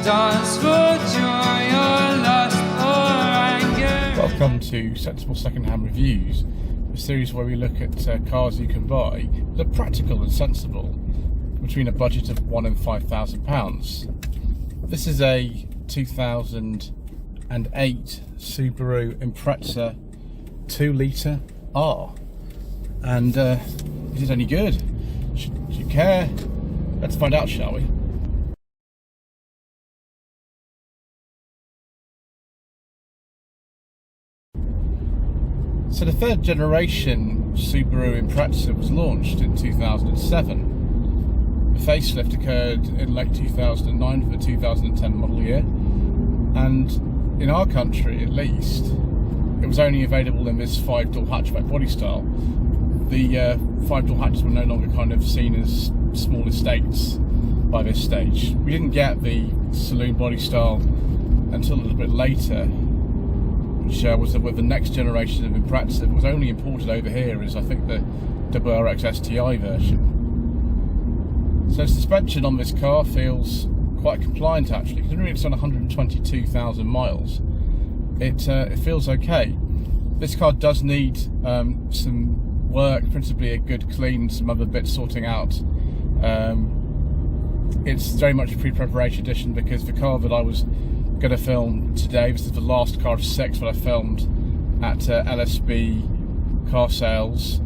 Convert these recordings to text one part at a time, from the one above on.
dance for joy or lust or anger. Welcome to Sensible Secondhand Reviews, a series where we look at cars you can buy that are practical and sensible between a budget of £1,000 and £5,000. This is a 2008 Subaru Impreza 2-litre R, and is it any good? Should you care? Let's find out, shall we? So the third generation Subaru Impreza was launched in 2007. The facelift occurred in late 2009 for the 2010 model year, and in our country at least, it was only available in this 5-door hatchback body style. The 5-door hatches were no longer kind of seen as small estates by this stage. We didn't get the saloon body style until a little bit later, which was with the next generation of Impreza. It was only imported over here as, I think, the WRX STI version. So suspension on this car feels quite compliant actually, considering it's on 122,000 miles. It feels okay. This car does need some work, principally a good clean, some other bits sorting out. It's very much a pre-preparation edition because the car that I was going to film today, this is the last car of 6 that I filmed at LSB car sales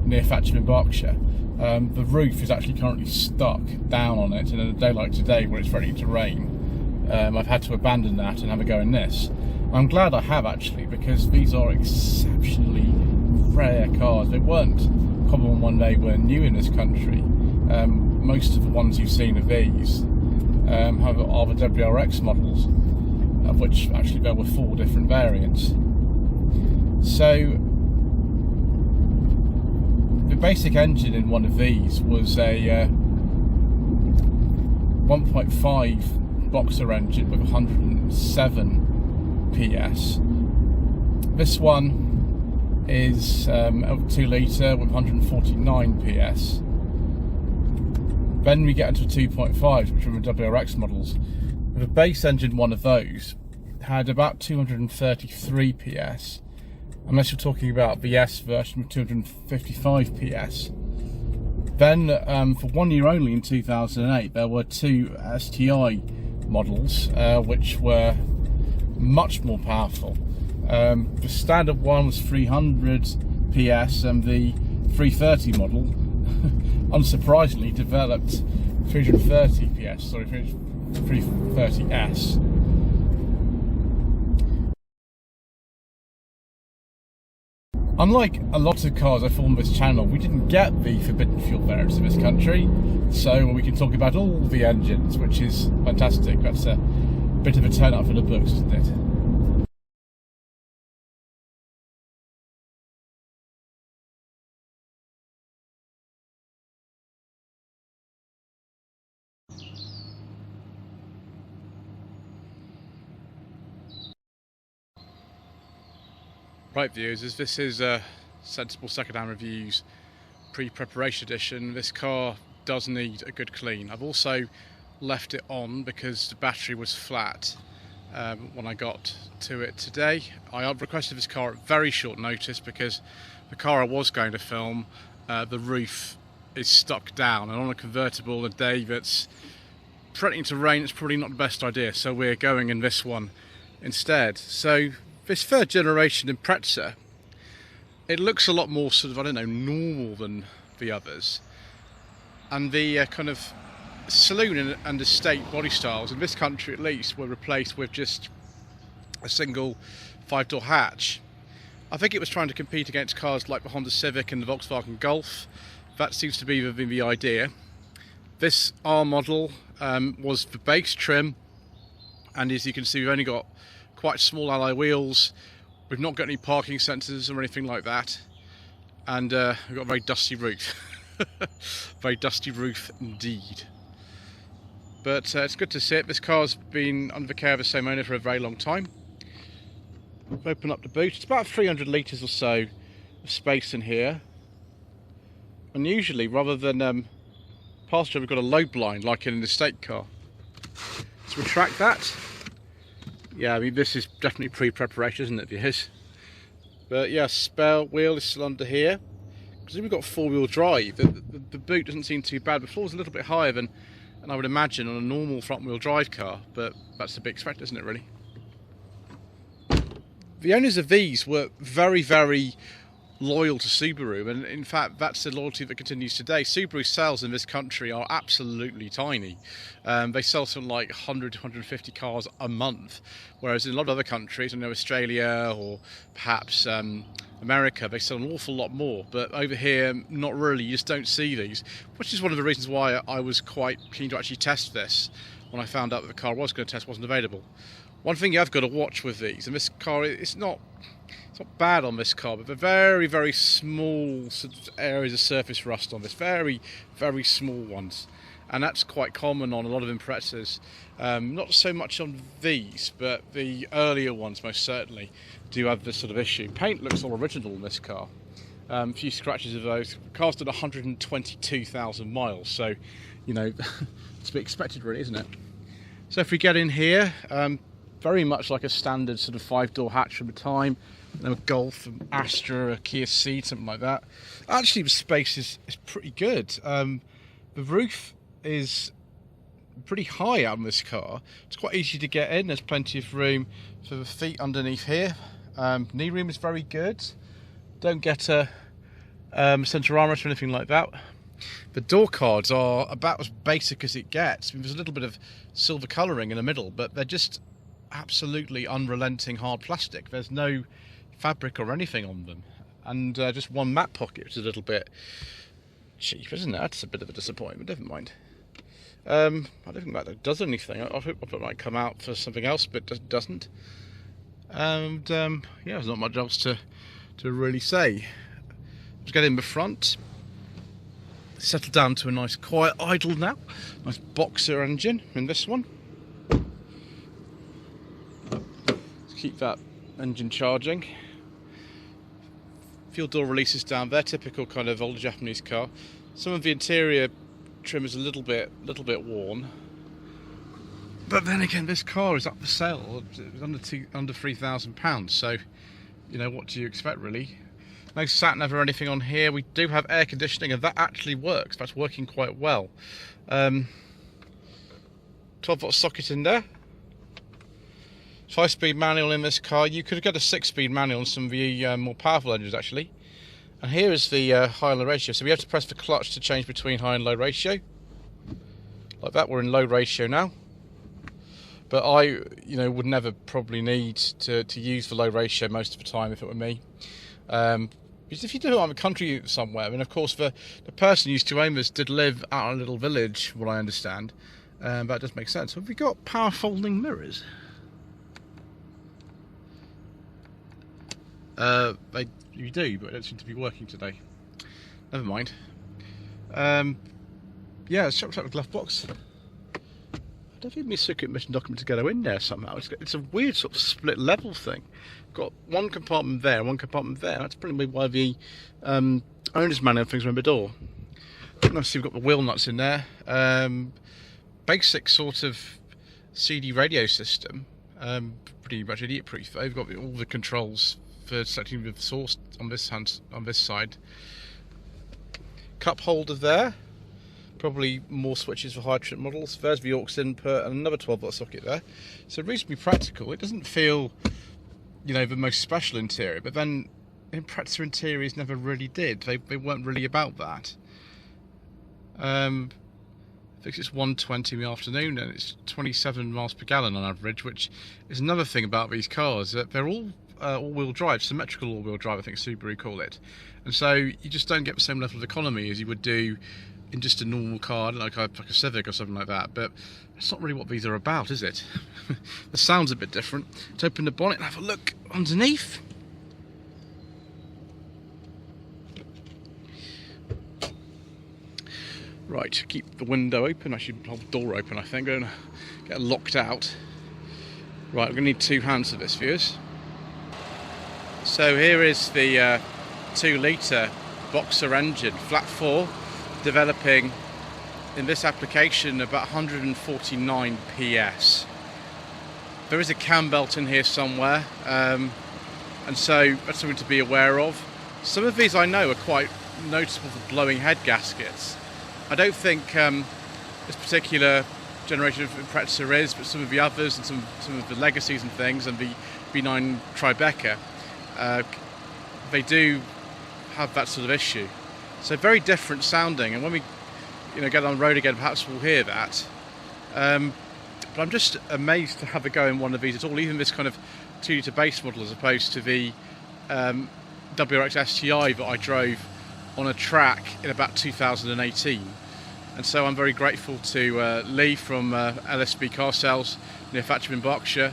near Fatcham in Berkshire. The roof is actually currently stuck down on it, and in a day like today where it's ready to rain, I've had to abandon that and have a go in this. I'm glad I have actually, because these are exceptionally rare cars. They weren't common when they were new in this country. Most of the ones you've seen of these are the WRX models, of which actually there were 4 different variants. So the basic engine in one of these was a 1.5 boxer engine with 107 PS. This one is a 2-litre with 149 PS. Then we get into 2.5s, which are the WRX models. The base engine one of those had about 233 PS, unless you're talking about the S version with 255 PS. Then, for 1 year only in 2008, there were 2 STI models, which were much more powerful. The standard one was 300 PS, and the 330 model, unsurprisingly, developed 330 PS, sorry, 330S. Unlike a lot of cars I filmed this channel, we didn't get the forbidden fuel variants in this country, so we can talk about all the engines, which is fantastic. That's a bit of a turn up for the books, isn't it? Right viewers, as this is a Sensible Secondhand Reviews pre-preparation edition, this car does need a good clean. I've also left it on because the battery was flat when I got to it today. I requested this car at very short notice because the car I was going to film, the roof is stuck down, and on a convertible a day that's threatening to rain, it's probably not the best idea, so we're going in this one instead. So this third generation Impreza, it looks a lot more sort of, I don't know, normal than the others. And the kind of saloon and estate body styles, in this country at least, were replaced with just a single 5-door hatch. I think it was trying to compete against cars like the Honda Civic and the Volkswagen Golf. That seems to be the idea. This R model was the base trim, and as you can see, we've only got quite small alloy wheels. We've not got any parking sensors or anything like that, and we've got a very dusty roof. Very dusty roof indeed. But it's good to see it. This car's been under the care of the same owner for a very long time. Open up the boot. It's about 300 litres or so of space in here. And usually, rather than passenger, we've got a low blind like in an estate car. Let's retract that. Yeah, I mean, this is definitely pre-preparation, isn't it, viewers? But yeah, spare wheel is still under here. Because we've got 4-wheel drive, the boot doesn't seem too bad. The floor's a little bit higher than I would imagine on a normal front-wheel drive car, but that's to be expected, isn't it, really? The owners of these were very, very loyal to Subaru, and in fact that's the loyalty that continues today. Subaru sales in this country are absolutely tiny. They sell something like 100 to 150 cars a month, whereas in a lot of other countries, I know Australia or perhaps America, they sell an awful lot more, but over here not really. You just don't see these, which is one of the reasons why I was quite keen to actually test this when I found out that the car I was going to test wasn't available. One thing you have got to watch with these, and this car, it's not bad on this car, but the very, very small sort of areas of surface rust on this, very, very small ones, and that's quite common on a lot of Imprezas. Not so much on these, but the earlier ones most certainly do have this sort of issue. Paint looks all original in this car. A few scratches of those. The car's done 122,000 miles, so you know it's to be expected, really, isn't it? So if we get in here, very much like a standard sort of 5-door hatch from the time, you know, a Golf, an Astra, a Kia Ceed, something like that. Actually, the space is pretty good. The roof is pretty high on this car. It's quite easy to get in. There's plenty of room for the feet underneath here. Knee room is very good. Don't get a centre armrest or anything like that. The door cards are about as basic as it gets. I mean, there's a little bit of silver colouring in the middle, but they're just absolutely unrelenting hard plastic. There's no fabric or anything on them, and just one matte pocket, which is a little bit cheap, isn't it? That's a bit of a disappointment. Never mind. I don't think that does anything. I hope it might come out for something else, but it doesn't. And yeah, there's not much else to really say. Let's get in the front. Settle down to a nice quiet idle now. Nice boxer engine in this one. Let's keep that engine charging. Fuel door releases down there, typical kind of old Japanese car. Some of the interior trim is a little bit worn, but then again, this car is up for sale. It's under £3,000, so you know, what do you expect, really? No sat nav or anything on here. We do have air conditioning, and that actually works. That's working quite well. 12-volt socket in there. 5-speed manual in this car. You could get a 6-speed manual on some of the more powerful engines, actually. And here is the high and low ratio. So we have to press the clutch to change between high and low ratio. Like that, we're in low ratio now. But I, you know, would never probably need to use the low ratio most of the time if it were me. Because if you do it on a country somewhere, I mean, of course, the person who used to own this did live out in a little village, what I understand. That does make sense. Have we got power folding mirrors? You do, but it don't seem to be working today. Never mind. Yeah, it's chopped up with glove box. I don't think my secret mission document to go in there somehow. It's a weird sort of split level thing. Got one compartment there, one compartment there. That's probably why the owner's manual things are in the door. Nice, we've got the wheel nuts in there. Basic sort of CD radio system. Pretty much idiot proof. They've got all the controls for selecting the source on this side. Cup holder there. Probably more switches for high trip models. There's the aux input and another 12-volt socket there. So reasonably practical. It doesn't feel, you know, the most special interior, but then Impreza interiors never really did. They weren't really about that. I think it's 120 in the afternoon and it's 27 miles per gallon on average, which is another thing about these cars, that they're all all-wheel drive, symmetrical all-wheel drive, I think Subaru call it. And so you just don't get the same level of economy as you would do in just a normal car, like a Civic or something like that. But that's not really what these are about, is it? The sound's a bit different. Let's open the bonnet and have a look underneath. Right, keep the window open, actually the whole door open I think, going to get locked out. Right, we're going to need 2 hands for this, viewers. So here is the 2 litre boxer engine, flat 4, developing in this application about 149 PS. There is a cam belt in here somewhere, and so that's something to be aware of. Some of these I know are quite noticeable for blowing head gaskets. I don't think this particular generation of Impreza is, but some of the others and some of the legacies and things, and the B9 Tribeca, they do have that sort of issue. So very different sounding, and when we get on the road again, perhaps we'll hear that. But I'm just amazed to have a go in one of these at all, even this kind of 2-litre base model as opposed to the WRX STI that I drove on a track in about 2018. And so I'm very grateful to Lee from LSB Car Sales near Thatcham in Berkshire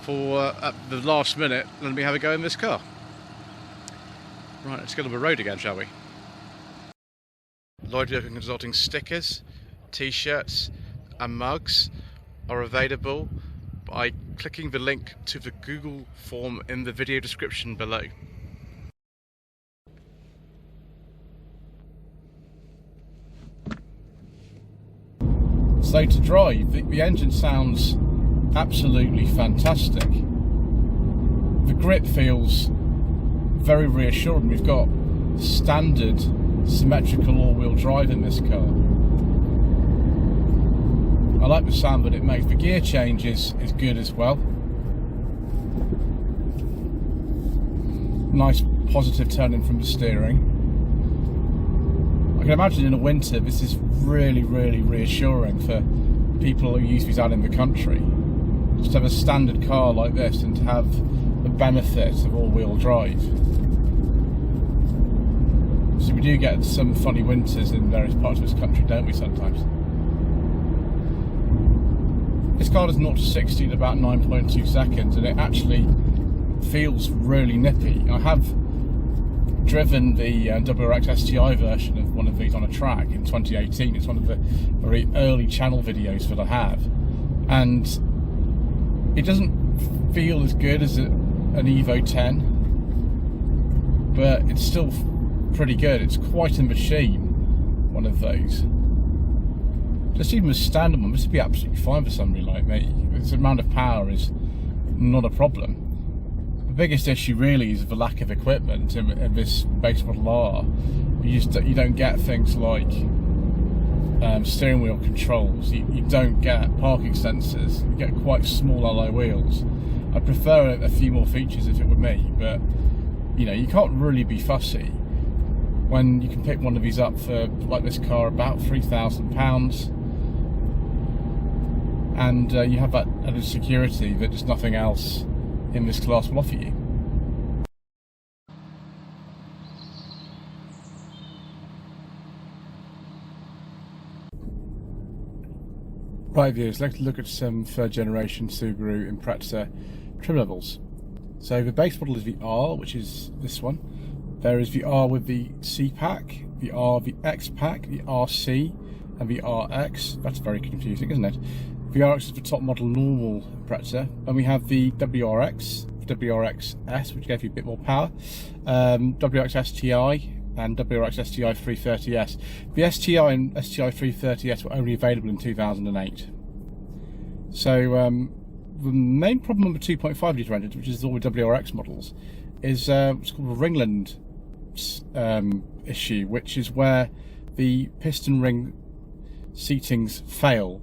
for at the last minute letting me have a go in this car. Right, let's get on the road again, shall we? Lloyd Vehicle Consulting stickers, t-shirts and mugs are available by clicking the link to the Google form in the video description below. So to drive, the engine sounds absolutely fantastic. The grip feels very reassuring. We've got standard symmetrical all-wheel drive in this car. I like the sound that it makes. The gear change is good as well. Nice positive turning from the steering. I can imagine in the winter this is really reassuring for people who use these out in the country. Just to have a standard car like this and to have the benefit of all-wheel drive. So we do get some funny winters in various parts of this country, don't we, sometimes? This car does 0 to 60 in about 9.2 seconds, and it actually feels really nippy. I have driven the WRX STI version of one of these on a track in 2018. It's one of the very early channel videos that I have, and it doesn't feel as good as an Evo 10, but it's still pretty good. It's quite a machine, one of those. Just even a standard one, this would be absolutely fine for somebody like me. This amount of power is not a problem. The biggest issue really is the lack of equipment in this base model R. You don't get things like steering wheel controls. You don't get parking sensors. You get quite small alloy wheels. I'd prefer a few more features if it were me, but you can't really be fussy when you can pick one of these up for, like this car, about £3,000, and you have that added security that just nothing else in this class will offer you. Right viewers, let's look at some third generation Subaru Impreza trim levels. So the base model is the R, which is this one. There is the R with the C pack, the R, the X pack, the RC, and the RX. That's very confusing, isn't it? The RX is the top model normal Impreza. And we have the WRX, WRX-S, which gave you a bit more power, WRX STI, and WRX STI 330S. The STI and STI 330S were only available in 2008. So the main problem with the 2.5 litre engines, which is all the WRX models, is what's called a ringland issue, which is where the piston ring seatings fail.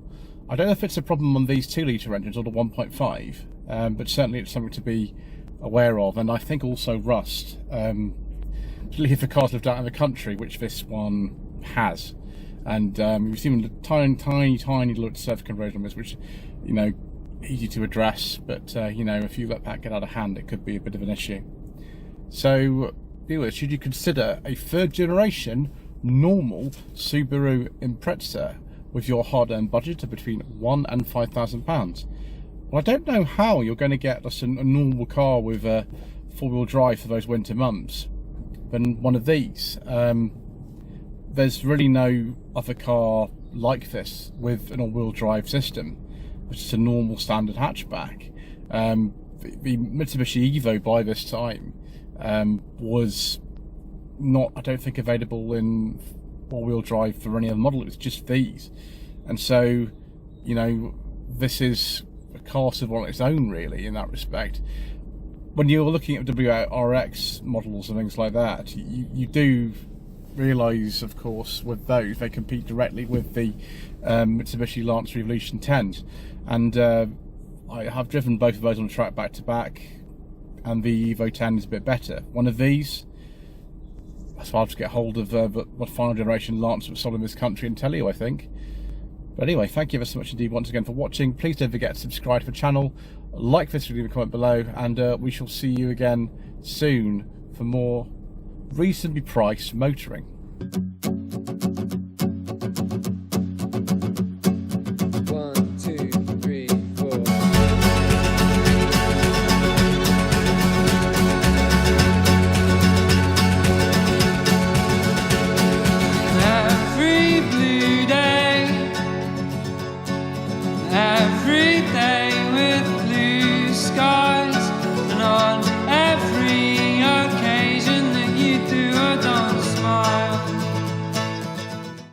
I don't know if it's a problem on these 2 litre engines or the 1.5, but certainly it's something to be aware of, and I think also rust, particularly if the car's lived out in the country, which this one has. And you've seen a tiny little surface corrosion on this, which, easy to address, but if you let that get out of hand, it could be a bit of an issue. So, viewers, should you consider a third generation normal Subaru Impreza with your hard-earned budget of between £1,000 and £5,000? Well, I don't know how you're going to get a normal car with a four-wheel drive for those winter months than one of these. There's really no other car like this with an all-wheel drive system, which is a normal standard hatchback. The Mitsubishi Evo by this time was not, I don't think, available in all-wheel drive for any other model. It was just these. And so, you know, this is a car on its own, really, in that respect. When you're looking at WRX models and things like that, you do realise, of course, with those, they compete directly with the Mitsubishi Lancer Evolution 10s. And I have driven both of those on the track back to back, and the Evo 10 is a bit better. One of these, that's why I'll just get hold of what final generation Lancer was sold in this country and tell you, I think. But anyway, thank you ever so much indeed once again for watching. Please don't forget to subscribe to the channel, like this video, leave a comment below, and we shall see you again soon for more reasonably priced motoring.